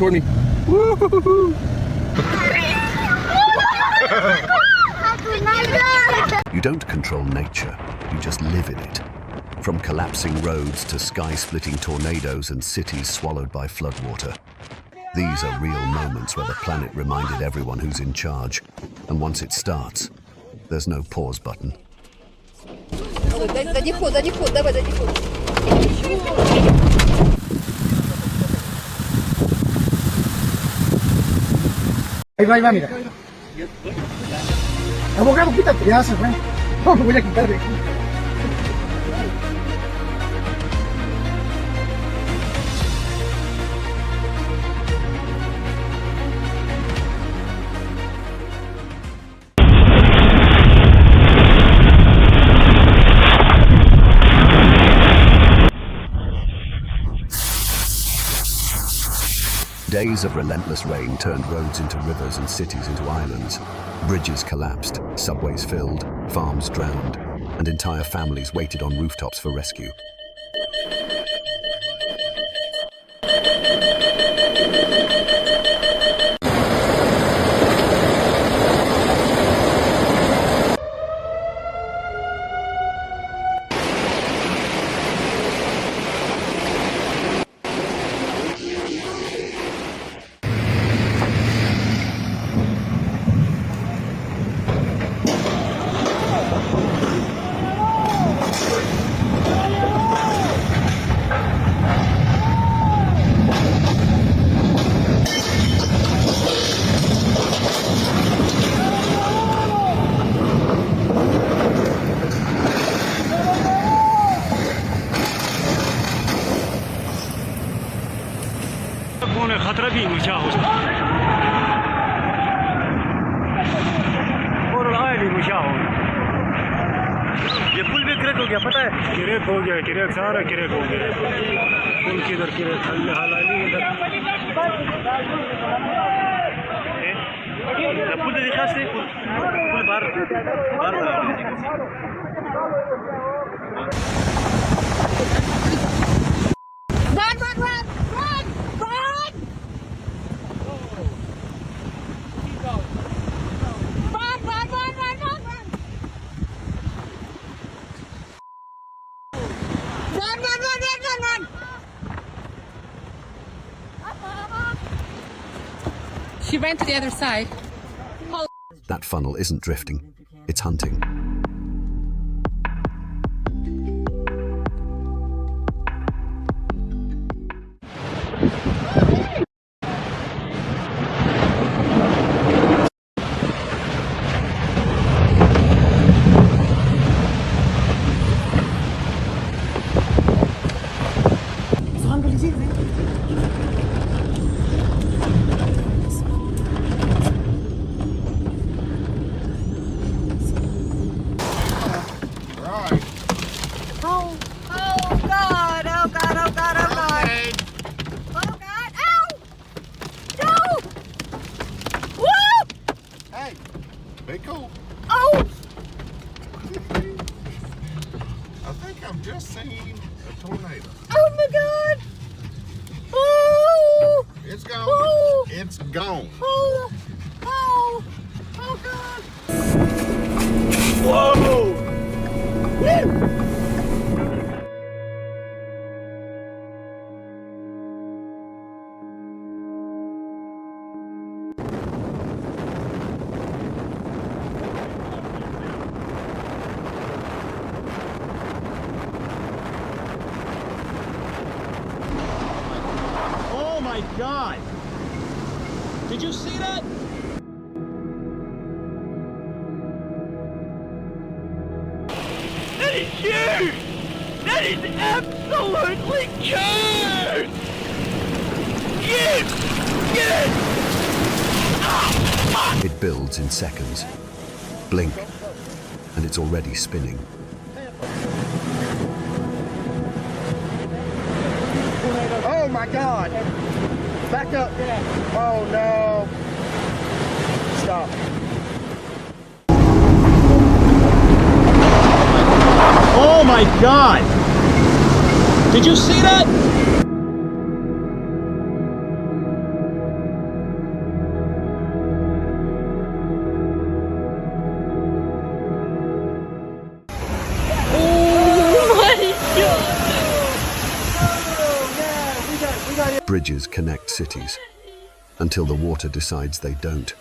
toward me. Woo-hoo-hoo-hoo. You don't control nature, you just live in it. From collapsing roads to sky-splitting tornadoes and cities swallowed by floodwater. These are real moments where the planet reminded everyone who's in charge. And once it starts, there's no pause button. Ahí va, mira. Abogado, quítate, ya se fue. No, me voy a quitar de aquí. Days of relentless rain turned roads into rivers and cities into islands. Bridges collapsed, subways filled, farms drowned, and entire families waited on rooftops for rescue. खतरा भी मचा हो सकता है और oil ही मचा हो ये पुल भी क्रैक हो गया पता है क्रैक हो गया क्रैक सारा क्रैक हो गया पुल किधर क्रैक हालाली इधर पुल दिखा से पुल बाहर She ran to the other side. That funnel isn't drifting, it's hunting. Be cool. Oh! I think I'm just seeing a tornado. Oh my God! Oh! It's gone. Oh! It's gone. Oh! Oh! Oh God! Whoa! Woo! Oh my God! Did you see that? That is huge! That is absolutely huge! Yes! Yes! It builds in seconds. Blink, and it's already spinning. Oh my God! Back up! Oh no! Stop! Oh my God! Did you see that? Bridges connect cities until the water decides they don't.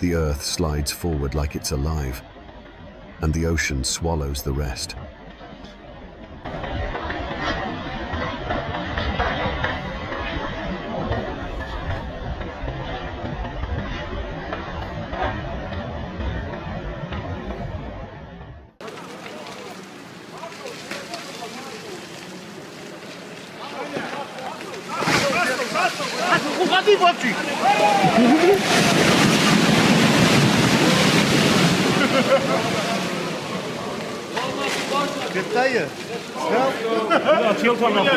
The earth slides forward like it's alive, and the ocean swallows the rest. Detayı. Atıyor falan.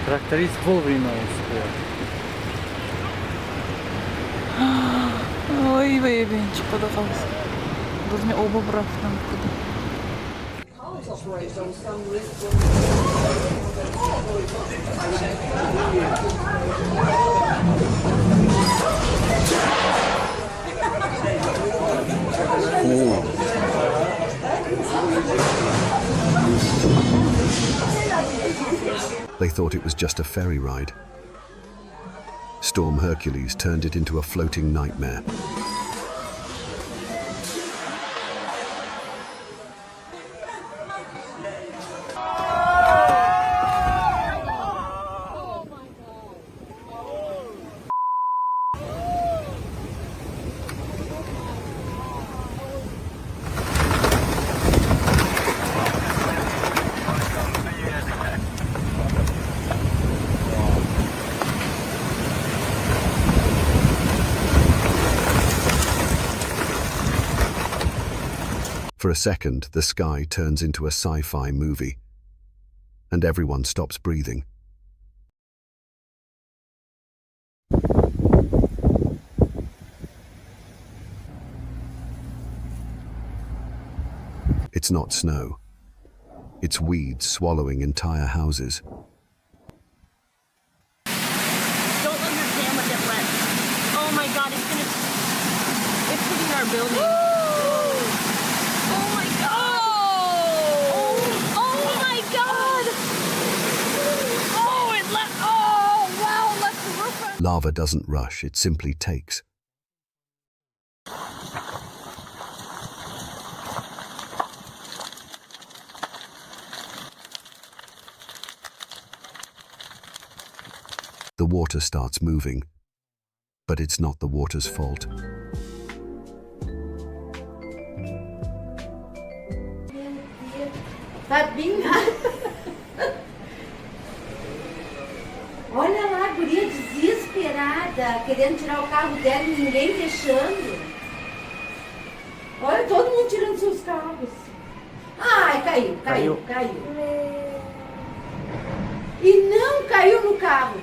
Тракторист вовремя успел. Ой, воевенчик подавался. Должны оба брать там куда. They thought it was just a ferry ride. Storm Hercules turned it into a floating nightmare. For a second, the sky turns into a sci-fi movie, and everyone stops breathing. It's not snow. It's weeds swallowing entire houses. Don't understand what that went. Oh my god, it's hitting our building. Lava doesn't rush, it simply takes. The water starts moving, but it's not the water's fault. Olha lá, a guria desesperada, querendo tirar o carro dela e ninguém deixando. Olha, todo mundo tirando seus carros. Ai, caiu. E não caiu no carro.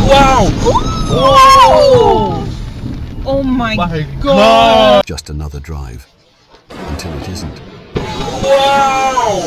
Wow! Oh! Oh my god! Just another drive, until it isn't. Wow!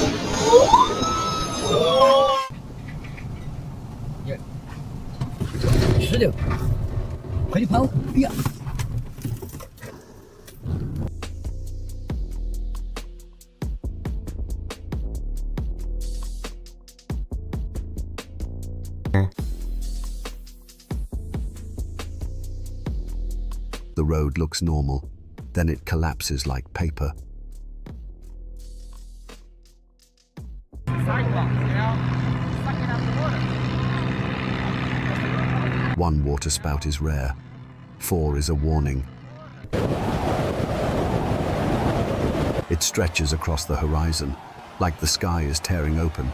The road looks normal, then it collapses like paper. One water spout is rare. 4 is a warning. It stretches across the horizon, like the sky is tearing open.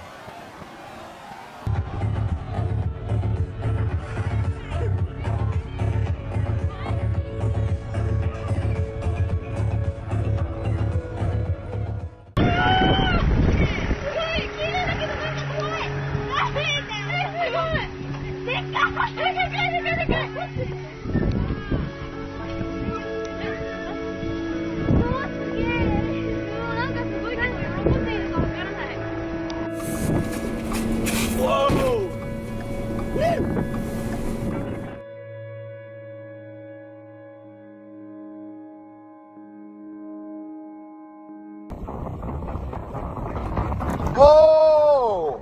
Oh!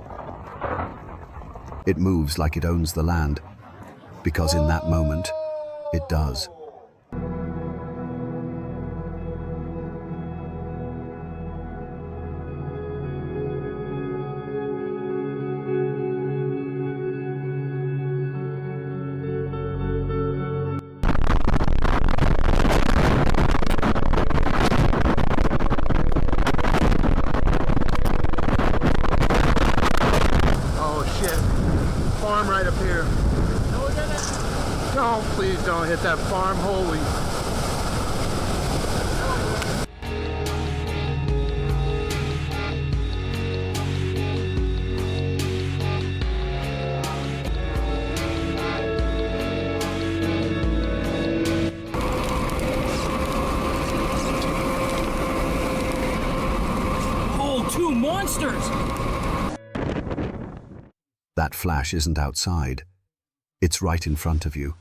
It moves like it owns the land, because in that moment, it does. Farm right up here. No, please don't hit that farm. Holy. Oh, 2 monsters! That flash isn't outside. It's right in front of you.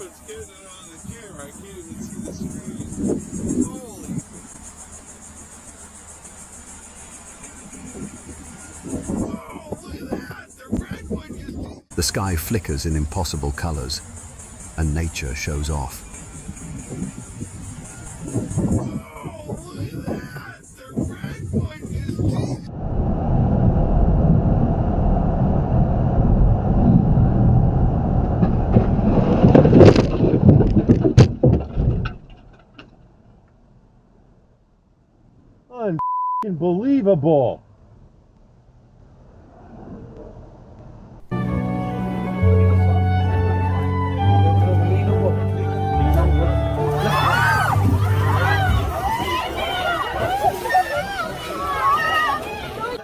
It's getting it on the camera. I can't even see the screen. Holy. Oh, look at that. The red one just... The sky flickers in impossible colors, and nature shows off. Oh, look at that. The red one just... Unbelievable!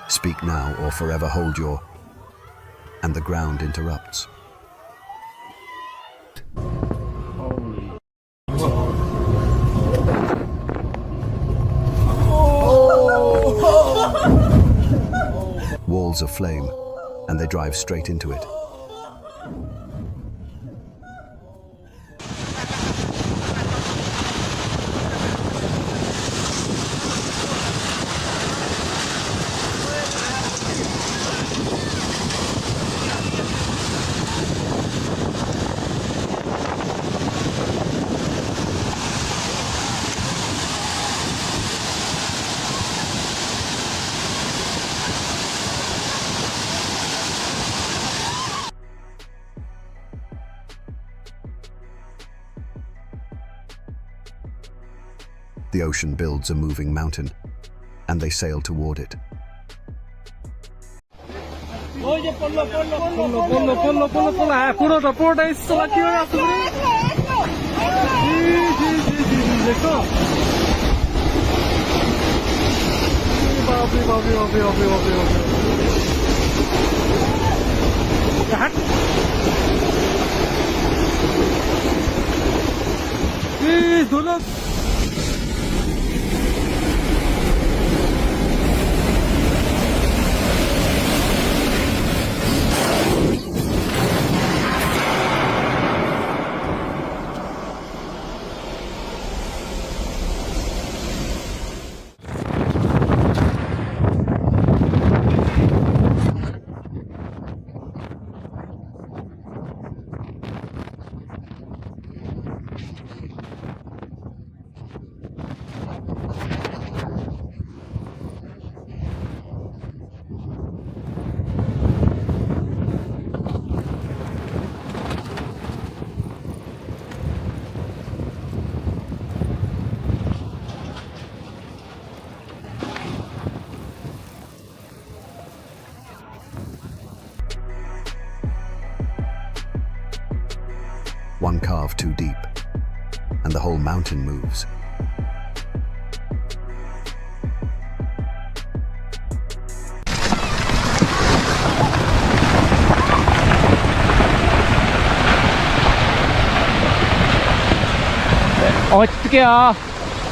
Speak now or forever hold your... And the ground interrupts. Walls of flame, and they drive straight into it. The ocean builds a moving mountain, and they sail toward it. Oye, ponlo. Puro soporte, esto la quiero a subir. Sí, esto. Sí, duro. one carve too deep, and the whole mountain moves.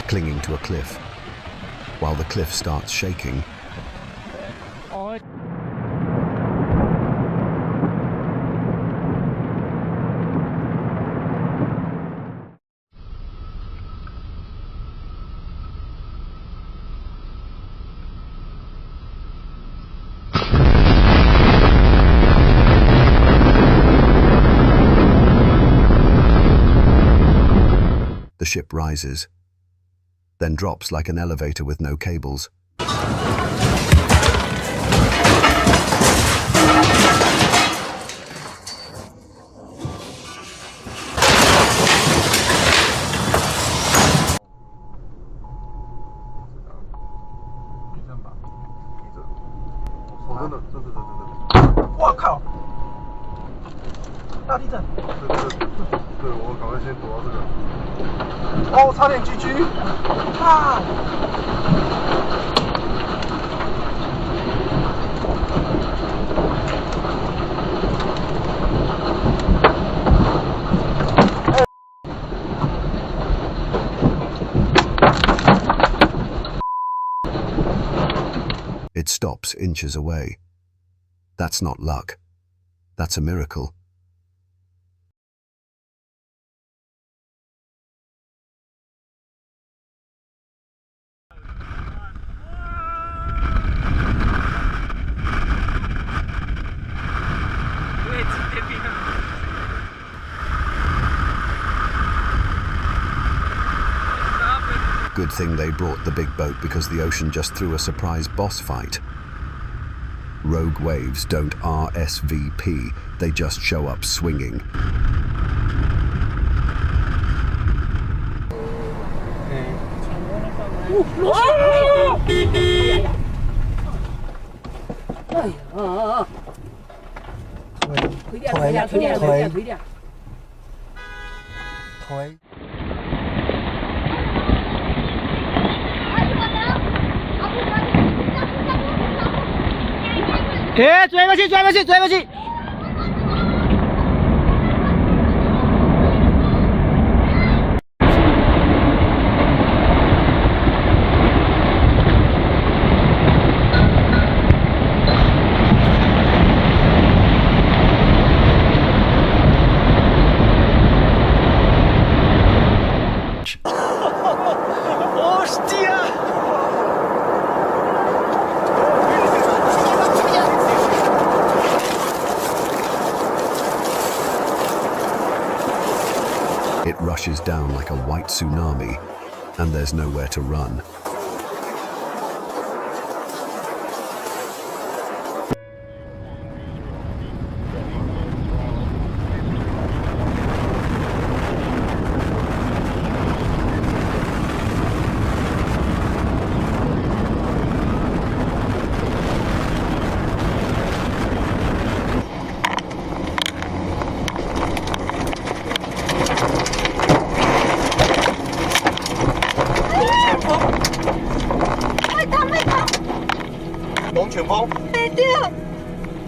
Clinging to a cliff, while the cliff starts shaking. The ship rises, then drops like an elevator with no cables. It stops inches away. That's not luck. That's a miracle. Good thing they brought the big boat, because the ocean just threw a surprise boss fight. Rogue waves don't RSVP, they just show up swinging. It rushes down like a white tsunami, and there's nowhere to run.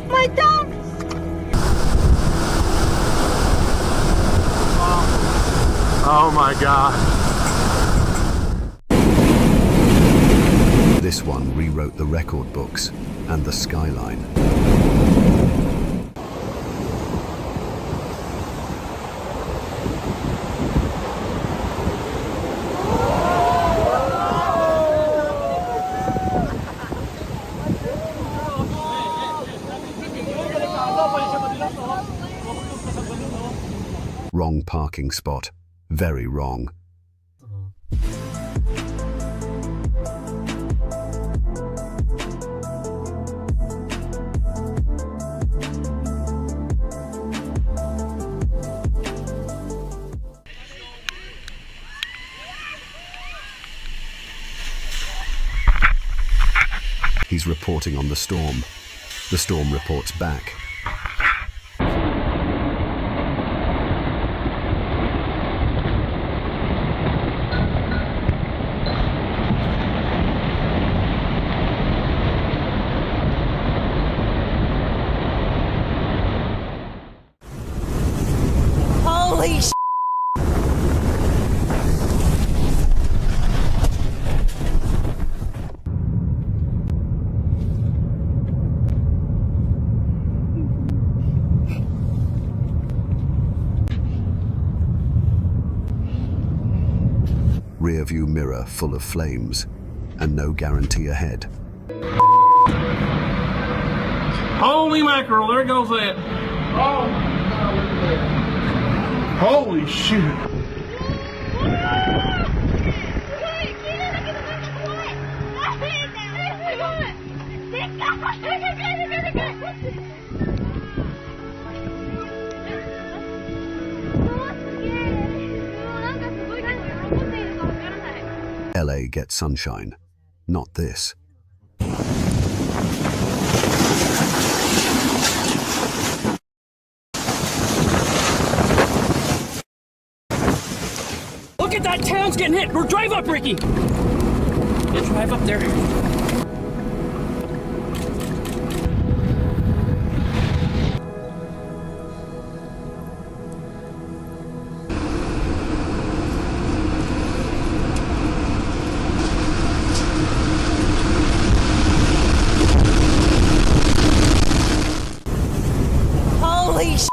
My dog! Oh my God. This one rewrote the record books and the skyline. Wrong parking spot. Very wrong. He's reporting on the storm. The storm reports back. Holy sh**. Rear view mirror full of flames, and no guarantee ahead. Holy mackerel, there goes that. Oh, holy shit. LA gets sunshine, not this. Look at that town's getting hit. We're drive up, Ricky. Let's drive up there. Holy sh**.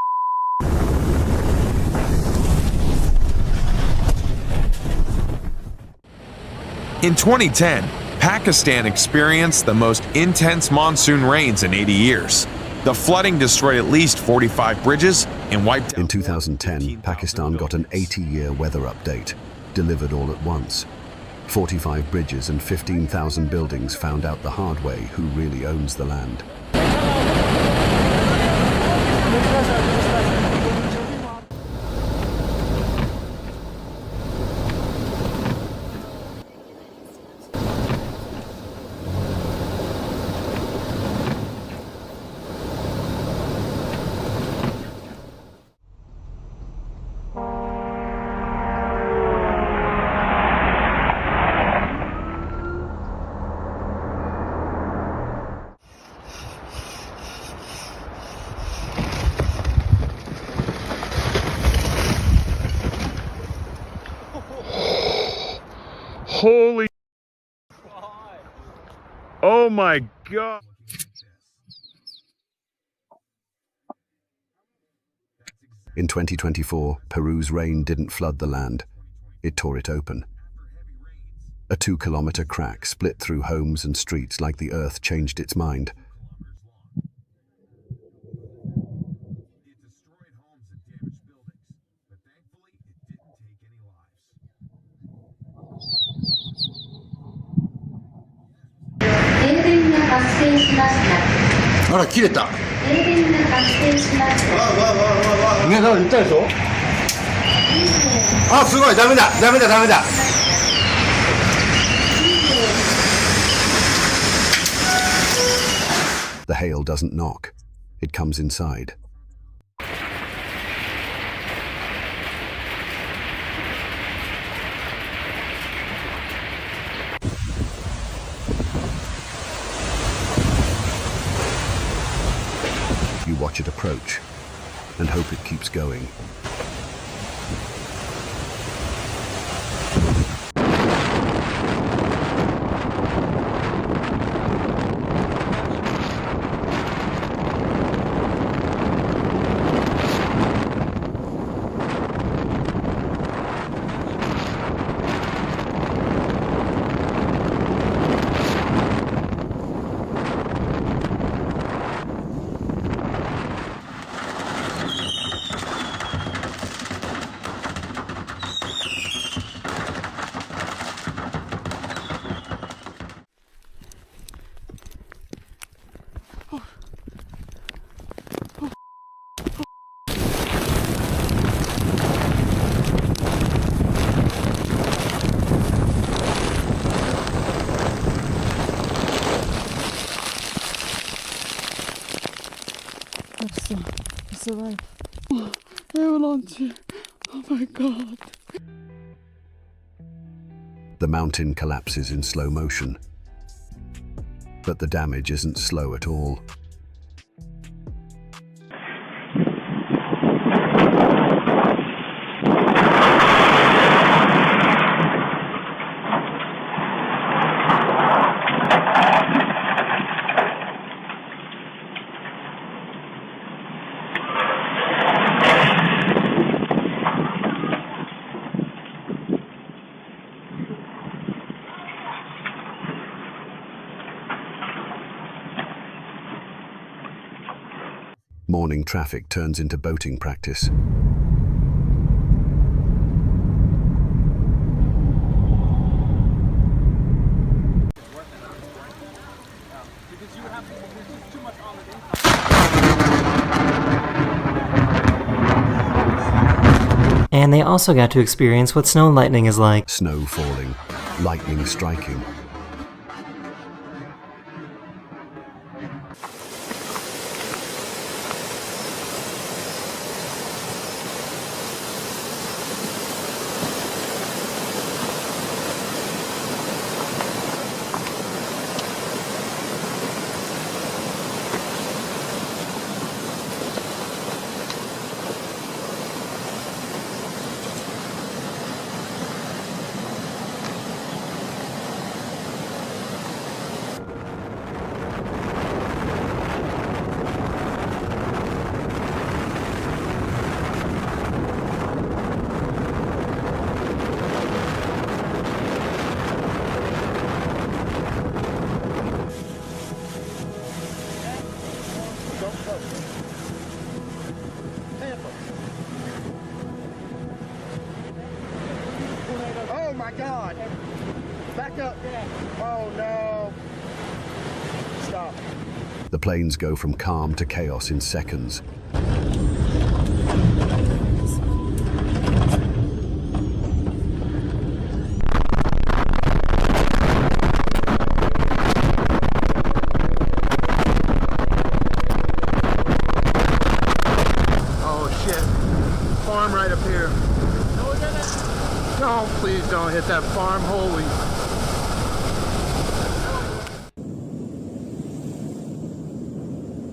In 2010, Pakistan experienced the most intense monsoon rains in 80 years. The flooding destroyed at least 45 bridges and wiped out. In 2010, Pakistan got an 80-year weather update, delivered all at once. 45 bridges and 15,000 buildings found out the hard way who really owns the land. Holy. Oh my God. In 2024, Peru's rain didn't flood the land. It tore it open. A 2-kilometer crack split through homes and streets like the earth changed its mind. Ahora, ¿quién está? Mira, ¿está eso? Ah, すごい、ダメだ。The hail doesn't knock. It comes inside. You watch it approach and hope it keeps going. Survive. Avalanche. Oh my God. The mountain collapses in slow motion. But the damage isn't slow at all. Morning traffic turns into boating practice. And they also got to experience what snow lightning is like. Snow falling, lightning striking. Oh my God! Back up! Oh no! Stop. The planes go from calm to chaos in seconds. Oh shit. Farm right up here. No, please don't hit that farm. Holy.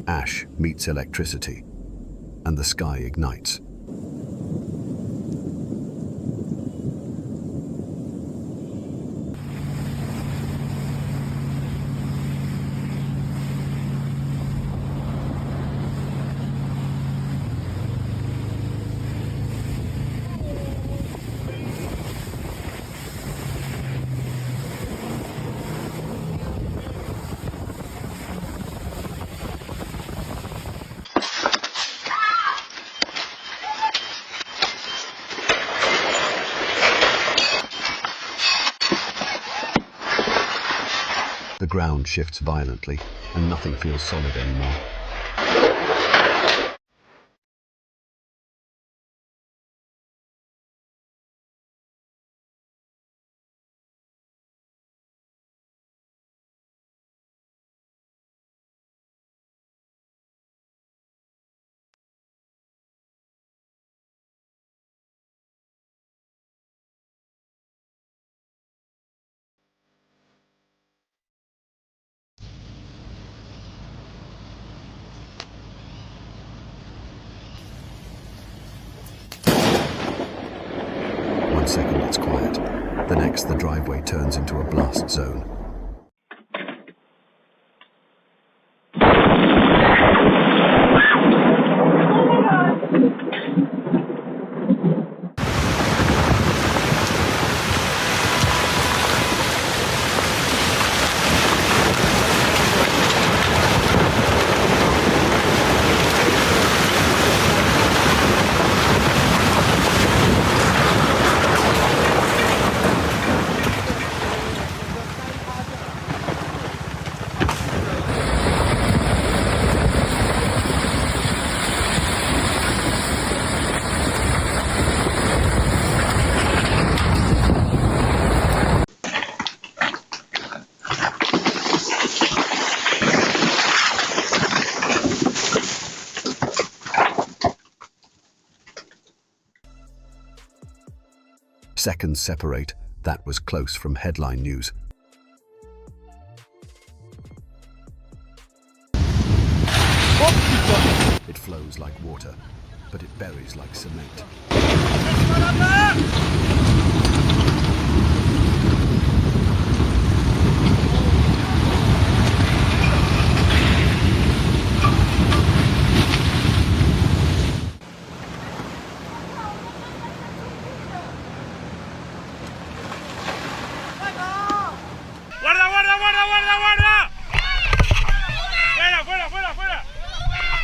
Ash meets electricity, and the sky ignites. The ground shifts violently, and nothing feels solid anymore. One second it's quiet. The next, the driveway turns into a blast zone. Seconds separate. That was close from headline news. It flows like water, but it buries like cement.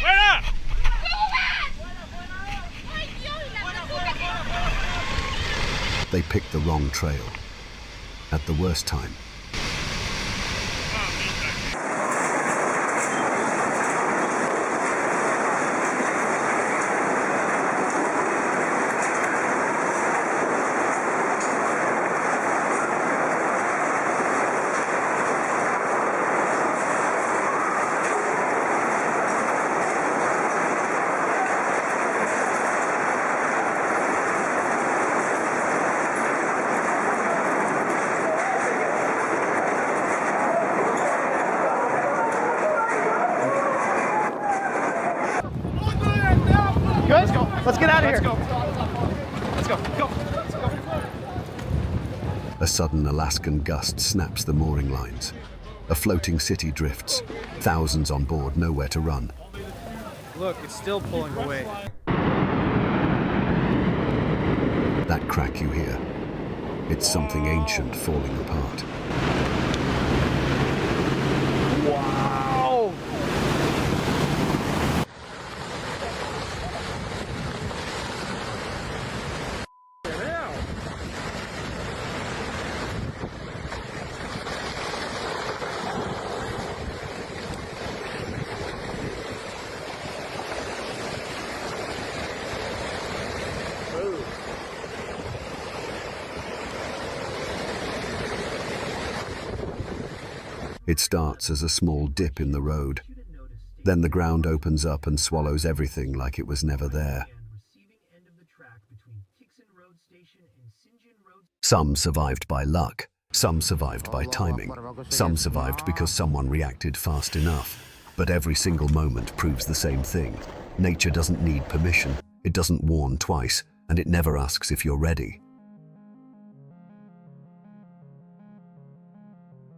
¡Fuera! They picked the wrong trail at the worst time. Let's go. Let's get out of here. Let's go. Go. Let's go. A sudden Alaskan gust snaps the mooring lines. A floating city drifts. Thousands on board, nowhere to run. Look, it's still pulling away. That crack you hear, it's something ancient falling apart. Wow. It starts as a small dip in the road. Then the ground opens up and swallows everything like it was never there. Some survived by luck, some survived by timing, some survived because someone reacted fast enough. But every single moment proves the same thing. Nature doesn't need permission, it doesn't warn twice, and it never asks if you're ready.